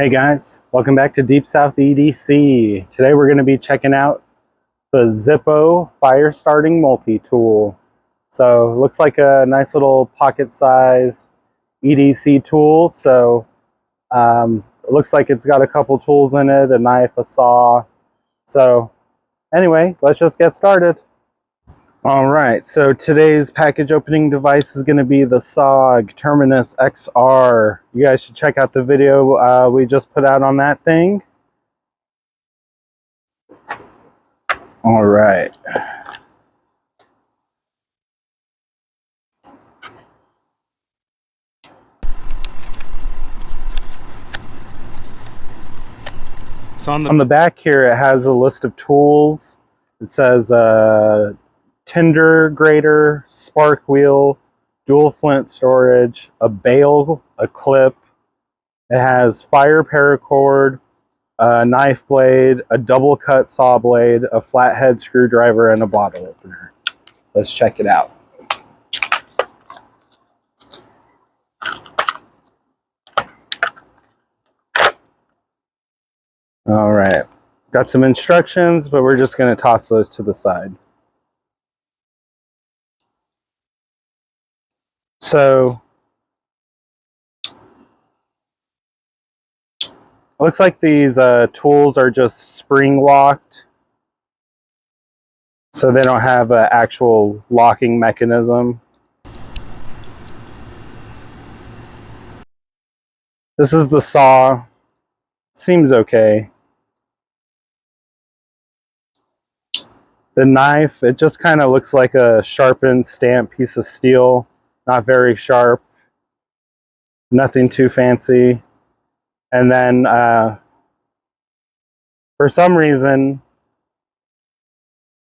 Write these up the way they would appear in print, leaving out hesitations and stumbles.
Hey guys, welcome back to DeepSouthEdc. Today we're going to be checking out the ZIPPO Fire Starting Multi-tool. So it looks like a nice little pocket size EDC tool. So it looks like it's got a couple tools in it, a knife, a saw. So anyway, let's just get started. Alright, so today's package opening device is going to be the SOG Terminus XR. You guys should check out the video we just put out on that thing. Alright. So on the back here it has a list of tools. It says tinder grater, spark wheel, dual flint storage, a bail, a clip. It has fire paracord, a knife blade, a double cut saw blade, a flathead screwdriver, and a bottle opener. Let's check it out. All right, got some instructions, but we're just going to toss those to the side. So looks like these tools are just spring locked, so they don't have an actual locking mechanism. This is the saw. Seems okay. The knife, it just kind of looks like a sharpened stamped piece of steel. Not very sharp. Nothing too fancy. And then for some reason,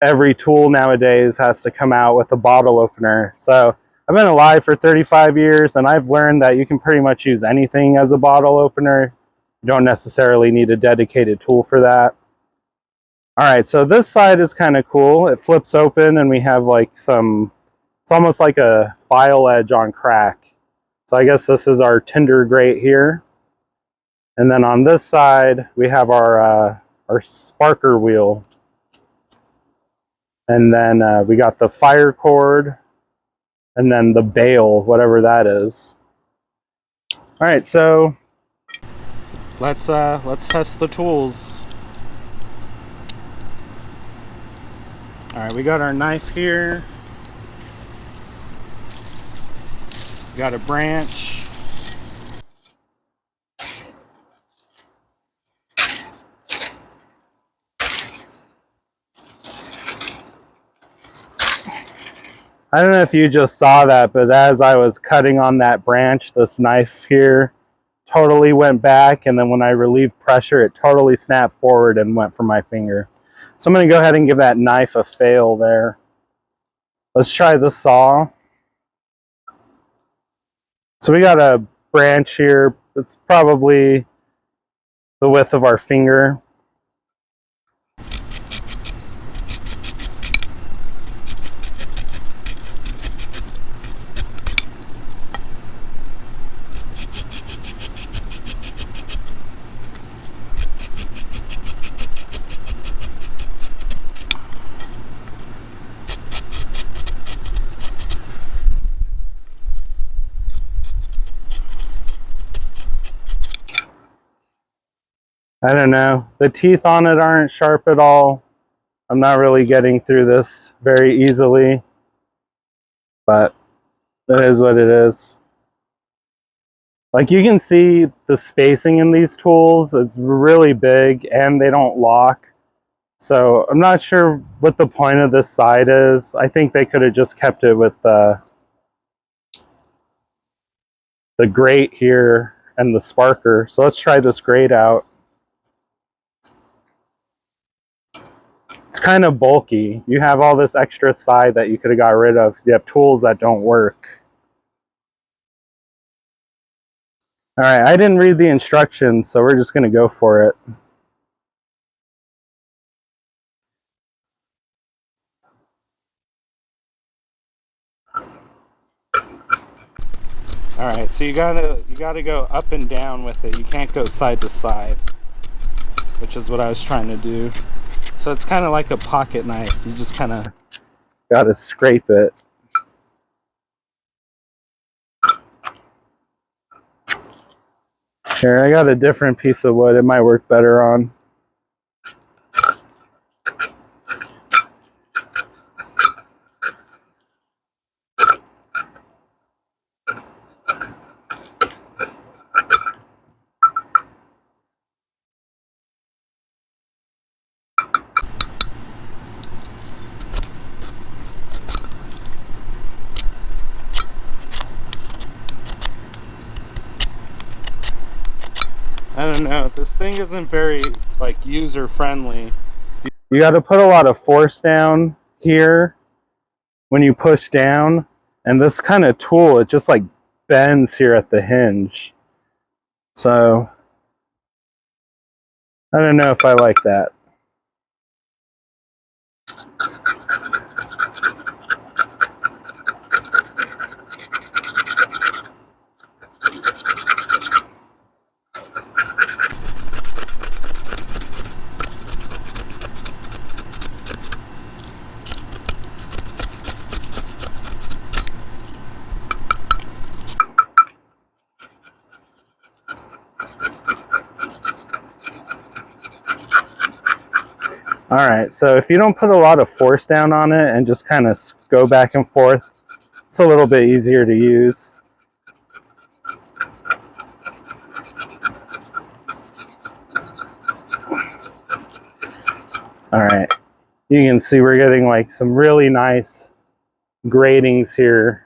every tool nowadays has to come out with a bottle opener. So I've been alive for 35 years and I've learned that you can pretty much use anything as a bottle opener. You don't necessarily need a dedicated tool for that. All right, so this side is kind of cool. It flips open and we have like some, it's almost like a file edge on crack. So I guess this is our tinder grate here. And then on this side, we have our sparker wheel. And then we got the fire cord and then the bail, whatever that is. All right, so let's test the tools. All right, we got our knife here. We got a branch. I don't know if you just saw that, but as I was cutting on that branch, this knife here totally went back, and then when I relieved pressure, it totally snapped forward and went for my finger. So I'm going to go ahead and give that knife a fail there. Let's try the saw. So we got a branch here. It's probably the width of our finger. I don't know. The teeth on it aren't sharp at all. I'm not really getting through this very easily, but it is what it is. Like you can see the spacing in these tools, it's really big and they don't lock. So I'm not sure what the point of this side is. I think they could have just kept it with the grate here and the sparker. So let's try this grate out. It's kind of bulky. You have all this extra side that you could have got rid of. You have tools that don't work. All right, I didn't read the instructions, so we're just going to go for it. All right, so you gotta go up and down with it. You can't go side to side, which is what I was trying to do. So it's kind of like a pocket knife. You just kind of gotta scrape it. Here, I got a different piece of wood. It might work better on. I don't know, this thing isn't very like user friendly. You got to put a lot of force down here when you push down, and this kind of tool, it just like bends here at the hinge. So I don't know if I like that. All right, so if you don't put a lot of force down on it and just kind of go back and forth, it's a little bit easier to use. All right, you can see we're getting like some really nice gratings here.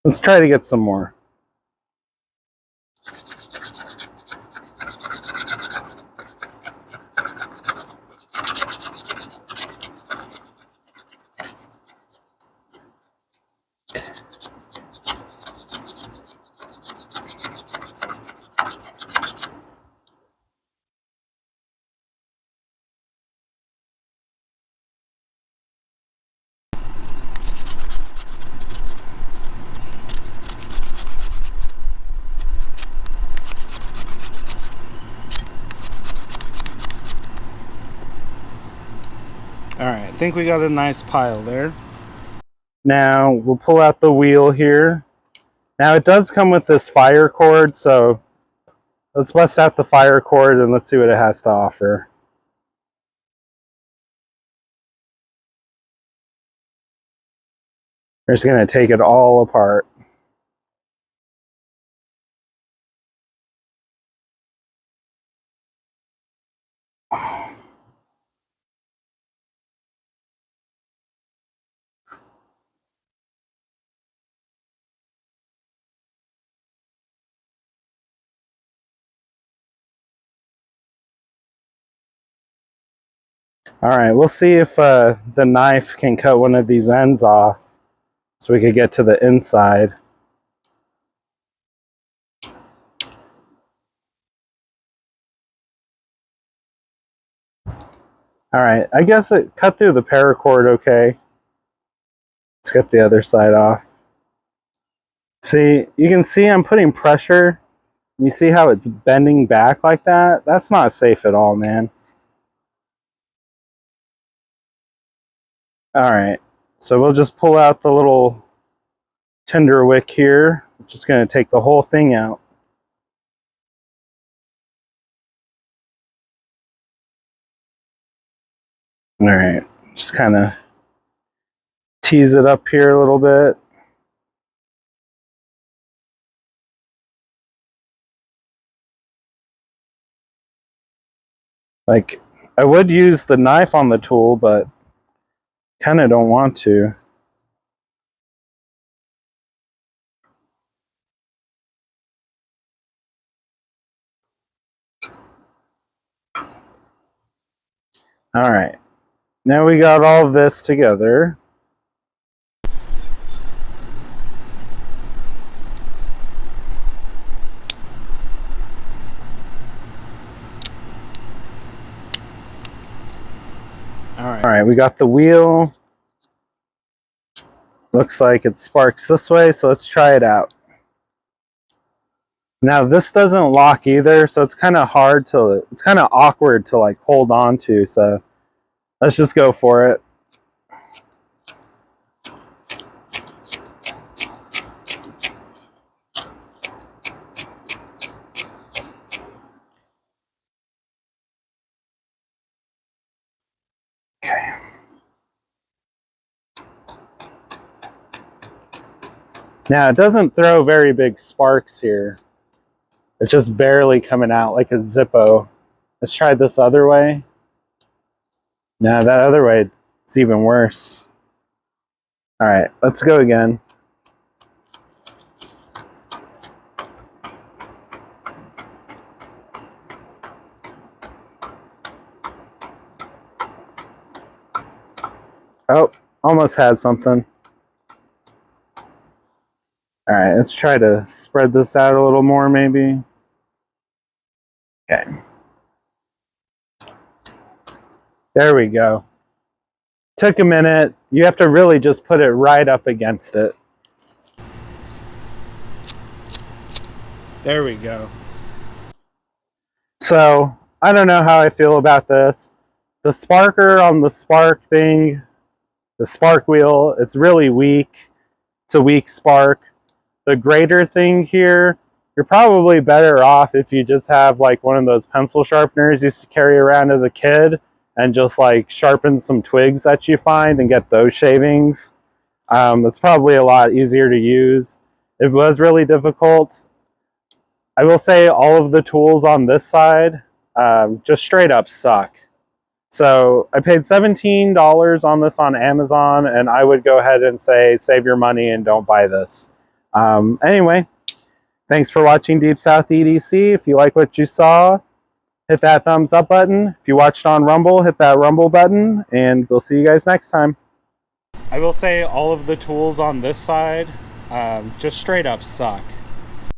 Let's try to get some more. All right, I think we got a nice pile there. Now we'll pull out the wheel here. Now it does come with this fire cord, so let's bust out the fire cord and let's see what it has to offer. We're just going to take it all apart. All right, we'll see if the knife can cut one of these ends off so we could get to the inside. All right, I guess it cut through the paracord okay. Let's get the other side off. See, you can see I'm putting pressure. You see how it's bending back like that? That's not safe at all, man. All right, so we'll just pull out the little tinder wick here. I'm just going to take the whole thing out. All right, just kind of tease it up here a little bit. Like, I would use the knife on the tool, but kind of don't want to. All right, now we got all of this together. All right, we got the wheel. Looks like it sparks this way, so let's try it out. Now this doesn't lock either, so it's kind of hard to, it's kind of awkward to like hold on to, so let's just go for it. Okay. Now it doesn't throw very big sparks here. It's just barely coming out like a ZIPPO. Let's try this other way. Now that other way, it's even worse. All right, let's go again. Oh, almost had something. All right, let's try to spread this out a little more maybe. Okay. There we go. Took a minute. You have to really just put it right up against it. There we go. So, I don't know how I feel about this. The sparker on the spark thing, the spark wheel, it's really weak. It's a weak spark. The grater thing here, you're probably better off if you just have like one of those pencil sharpeners you used to carry around as a kid and just like sharpen some twigs that you find and get those shavings. It's probably a lot easier to use. It was really difficult. I will say all of the tools on this side just straight up suck. So I paid $17 on this on Amazon, and I would go ahead and say save your money and don't buy this. Anyway, thanks for watching DeepSouthEdc. If you like what you saw, hit that thumbs up button. If you watched on Rumble, hit that Rumble button, and we'll see you guys next time. I will say all of the tools on this side just straight up suck.